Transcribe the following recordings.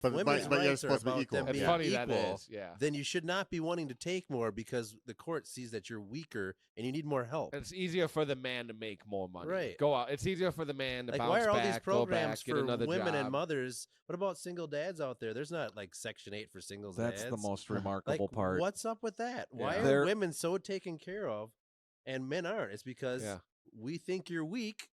women's but you're rights are supposed to be about equal. them It's being funny that equal, is, yeah. then you should not be wanting to take more because the court sees that you're weaker and you need more help. It's easier for the man to make more money. Right. Go out. It's easier for the man to Like, bounce why are all back, these programs go back, for get another women job. and mothers? What about single dads out there? There's not like Section 8 for singles That's dads. the most Like, remarkable part. what's up with that? Why Yeah. are There- women so taken care of and men aren't? It's because Yeah. we think you're weak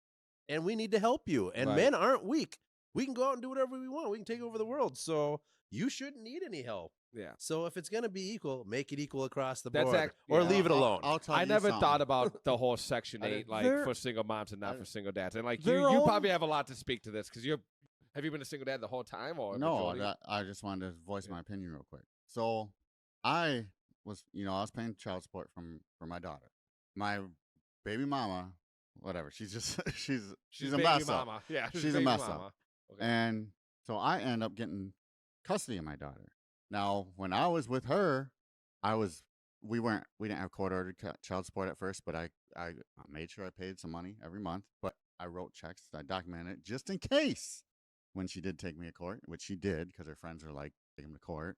and we need to help you. And Right. men aren't weak. We can go out and do whatever we want. We can take over the world. So you shouldn't need any help. Yeah. So if it's going to be equal, make it equal across the That's board. Or yeah. leave it alone. I'll tell I you never something. thought about the whole Section I 8, didn't- like They're- for single moms and not for single dads. And like Their you own- probably have a lot to speak to this because have you been a single dad the whole time or No, majority? I just wanted to voice Yeah. my opinion real quick. So I was paying child support for my daughter. My baby mama, whatever. She's just she's a baby mess mama. up. Yeah, She's a baby mess mama. up. Okay. And so I end up getting custody of my daughter. Now, when I was with her, we didn't have court ordered child support at first, but I made sure I paid some money every month. But I wrote checks, I documented it just in case when she did take me to court, which she did because her friends were like, take him to court.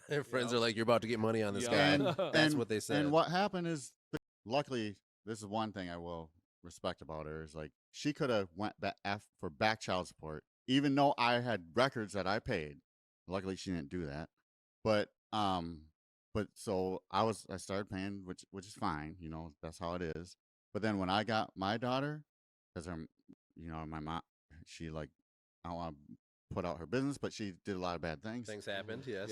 Their friends are like, you're about to get money on this Yeah. guy. And- That's what they said. And what happened is, luckily, this is one thing I will respect about her is like she could have went for back child support, even though I had records that I paid. Luckily, she didn't do that. But so I started paying, which is fine. That's how it is. But then when I got my daughter, because my mom, she like, I don't want to put out her business, but she did a lot of bad things. Things happened, yes.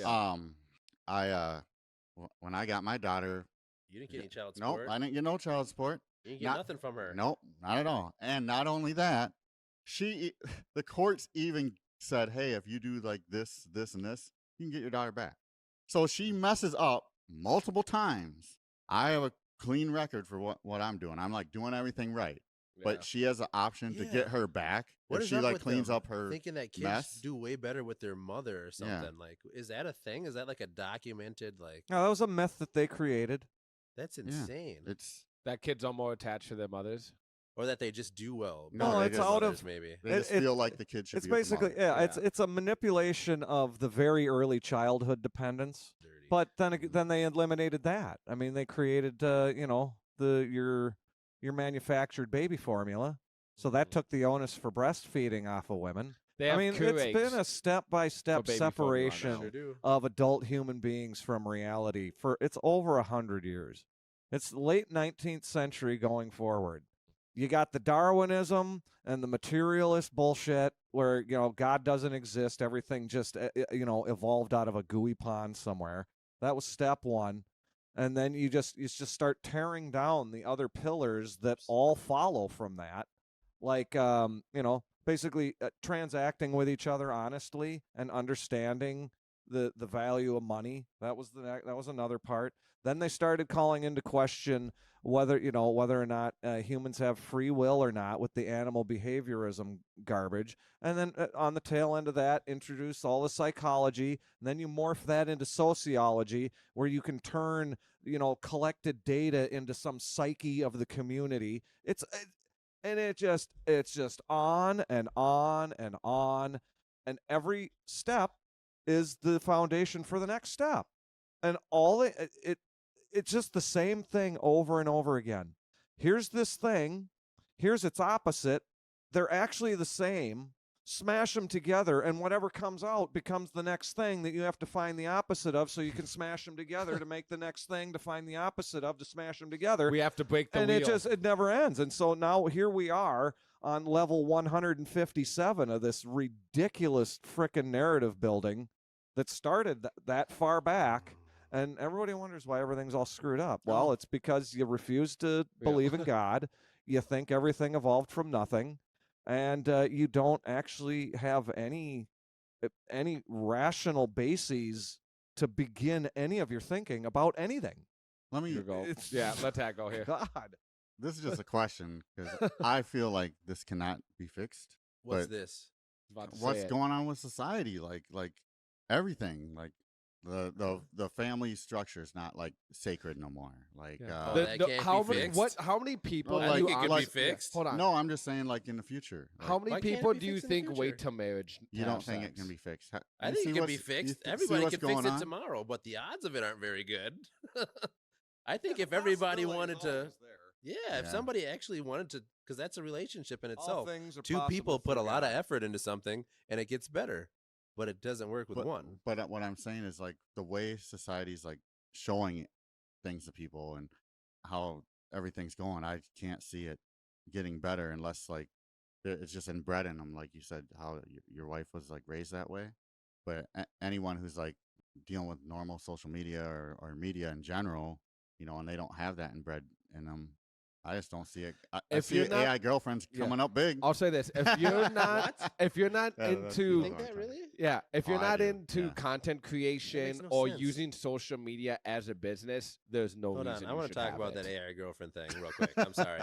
When I got my daughter, You didn't get any child nope, support. I didn't get no child support. You didn't get nothing from her. Nope, not at all. And not only that, the courts even said, hey, if you do like this, this, and this, you can get your daughter back. So she messes up multiple times. I have a clean record for what I'm doing. I'm like doing everything right. But she has an option to Yeah. get her back What if is she up like with cleans them? up her Thinking that kids mess. do way better with their mother or something. Yeah. Like, is that a thing? Is that like a documented, like, No, that was a myth that they created. that's Yeah. insane. It's that kids are more attached to their mothers. Or that they just do well. No, better they than just- out others, of- maybe. they just it- feel like the kid should It's be with the basically mother. it's a manipulation of the very early childhood dependence. Dirty. But then they eliminated that. I mean, they created your manufactured baby formula. So that took the onus for breastfeeding off of women. They I have mean, Keurigs it's been a step-by-step for baby formula now. separation Sure do. of adult human beings from reality for it's over 100 years. It's late 19th century going forward. You got the Darwinism and the materialist bullshit where, God doesn't exist. Everything just, evolved out of a gooey pond somewhere. That was step one. And then you just start tearing down the other pillars that all follow from that. Like, basically transacting with each other honestly and understanding the value of money. That was another part. Then they started calling into question whether or not humans have free will or not with the animal behaviorism garbage. And then on the tail end of that, introduce all the psychology. And then you morph that into sociology, where you can turn collected data into some psyche of the community. It's just on and on and on, and every step is the foundation for the next step, and it's just the same thing over and over again. Here's this thing, here's its opposite. They're actually the same. Smash them together, and whatever comes out becomes the next thing that you have to find the opposite of, so you can smash them together to make the next thing to find the opposite of to smash them together. We have to break the And wheel. it never ends. And so now here we are on level 157 of this ridiculous frickin' narrative building that started that far back. And everybody wonders why everything's all screwed up. Well, it's because you refuse to believe in God. You think everything evolved from nothing. And you don't actually have any rational bases to begin any of your thinking about anything. Let me Here go. It's- Yeah, let that go here. God. This is just a question because I feel like this cannot be fixed. What's but this? About to say What's it. going on with society? Like everything. Like The family structure is not like sacred no more. Like Yeah. that can't how be many fixed. how many people Well, do I you think it could like- be fixed. Hold on. no, I'm just saying like in the future. Like, How many Why can't it people be do you fixed in the think wait future? till marriage? to you don't have think sex? it can be fixed? I You think see it can what's- be you fixed. see Everybody what's can fix going it on? tomorrow, but the odds of it aren't very good. I think if everybody wanted to, yeah, if Yeah. somebody actually wanted to, because that's a relationship in All itself. things are Two people possible put a through lot of God. effort into something, and it gets better, but it doesn't work with one. But what I'm saying is like the way society's like showing things to people and how everything's going, I can't see it getting better unless like it's just inbred in them, like you said, how your wife was like raised that way. But anyone who's like dealing with normal social media or media in general, you know, and they don't have that inbred in them, I just don't see it. I If see you're not- AI girlfriends Yeah. coming up big. I'll say this: if you're not, What? if you're not Yeah, that's into, You what think I'm that trying- really? yeah, if Oh, you're I not do, into yeah. content creation no or sense. using social media as a business, there's no Hold reason. on, I want to talk about that AI girlfriend thing real quick. I'm sorry.